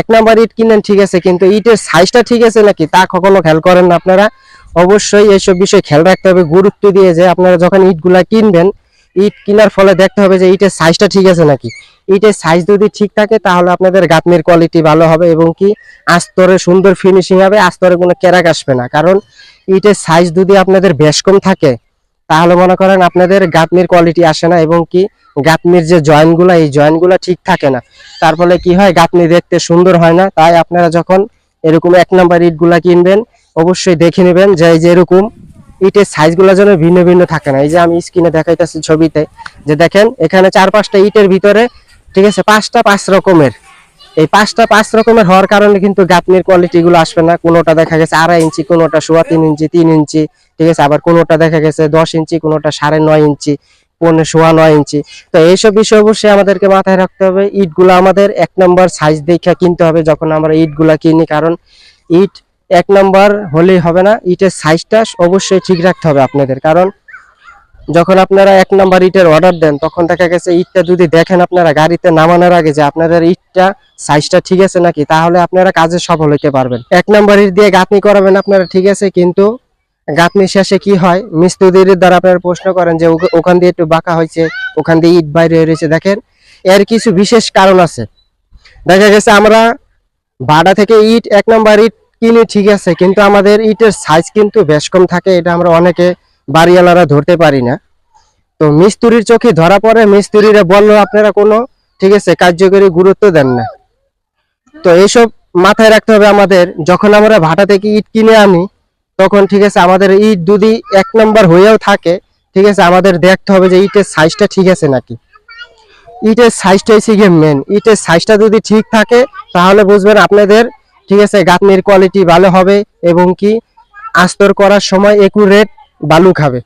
এক নাম্বার ইট কিনেন ঠিক আছে, কিন্তু ইটের সাইজটা ঠিক আছে নাকি তা কখনো খেয়াল করেন না আপনারা। অবশ্যই এইসব বিষয় খেয়াল রাখতে হবে, গুরুত্ব দিয়ে যে আপনারা যখন ইটগুলা কিনবেন, ইট কেনার ফলে দেখতে হবে যে ইটের সাইজটা ঠিক আছে নাকি। ইটের সাইজ যদি ঠিক থাকে তাহলে আপনাদের গাঁথনির কোয়ালিটি ভালো হবে এবং কি আস্তরে সুন্দর ফিনিশিং হবে, আস্তরে কোনো ক্যারাক আসবে না। কারণ ইটের সাইজ যদি আপনাদের বেশ কম থাকে তাহলে মনে করেন আপনাদের গাঁথনির কোয়ালিটি আসে না এবং কি গাঁথনির যে জয়েন্টগুলো এই জয়েন্টগুলো ঠিক থাকে না, তার ফলে কি হয় গাঁথনি দেখতে সুন্দর হয় না। তাই আপনারা যখন এরকম এক নাম্বার ইটগুলা কিনবেন অবশ্যই দেখে নেবেন যে এই যে এরকম ইটের সাইজগুলো যেন ভিন্ন ভিন্ন থাকে না। এই যে আমি স্ক্রিনে দেখাইতেছি ছবিতে, যে দেখেন এখানে 4-5টা ইটের ভিতরে ঠিক আছে 5টা 5 রকমের, এই 5টা 5 রকমের হওয়ার কারণে কিন্তু গাঁথনির কোয়ালিটি গুলো আসবে না। কোনোটা দেখা গেছে 2.5 ইঞ্চি, কোনোটা 3.25 ইঞ্চি, 3 ইঞ্চি, ঠিক আছে, আবার কোনোটা দেখা গেছে 10 ইঞ্চি, কোনোটা 9.5 ইঞ্চি, 9.5 ইঞ্চি। তো এইসব বিষয় অবশ্যই আমাদেরকে মাথায় রাখতে হবে। ইটগুলো আমাদের এক নম্বর সাইজ দেখে কিনতে হবে যখন আমরা ইটগুলা কিনি, কারণ ইট এক নম্বর হলেই হবে না, ইটের সাইজটা অবশ্যই ঠিক রাখতে হবে আপনাদের। কারণ যখন আপনারা এক নাম্বার ইটের অর্ডার দেন তখন দেখা গেছে ইটটা যদি দেখেন আপনারা গাড়িতে নামানোর আগে যে আপনাদের ইটটা সাইজটা ঠিক আছে নাকি, তাহলে আপনারা কাজে সফল হতে পারবেন। এক নাম্বার ইট দিয়ে গাঁথনি করাবেন আপনারা ঠিক আছে, কিন্তু গাঁথনি শেষে কি হয় মিস্ত্রিদের দ্বারা আপনারা প্রশ্ন করেন যে ওখান দিয়ে একটু বাঁকা হয়েছে, ওখান দিয়ে ইট বাইরে হয়েছে। দেখেন এর কিছু বিশেষ কারণ আছে। দেখা গেছে আমরা ভাড়া থেকে ইট এক নাম্বার ইট কিনি ঠিক আছে, কিন্তু আমাদের ইটের সাইজ কিন্তু বেশ কম থাকে, এটা আমরা অনেকে বাড়িওয়ালারা ধরতে পারি না। তো মিস্ত্রির চোখে ধরা পড়ে, মিস্ত্রিরা বললো আপনারা কোনো ঠিক আছে কার্যকরী গুরুত্ব দেন না। তো এইসব মাথায় রাখতে হবে আমাদের। যখন আমরা ভাটা থেকে ইট কিনে আনি তখন ঠিক আছে আমাদের ইট যদি এক নম্বর হয়েও থাকে ঠিক আছে, আমাদের দেখতে হবে যে ইটের সাইজটা ঠিক আছে নাকি। ইটের সাইজটাই শিখে মেন, ইটের সাইজটা যদি ঠিক থাকে তাহলে বুঝবেন আপনাদের ঠিক আছে গাঁথনির কোয়ালিটি ভালো হবে এবং কি আস্তর করার সময় একুরেট বালু খাবে।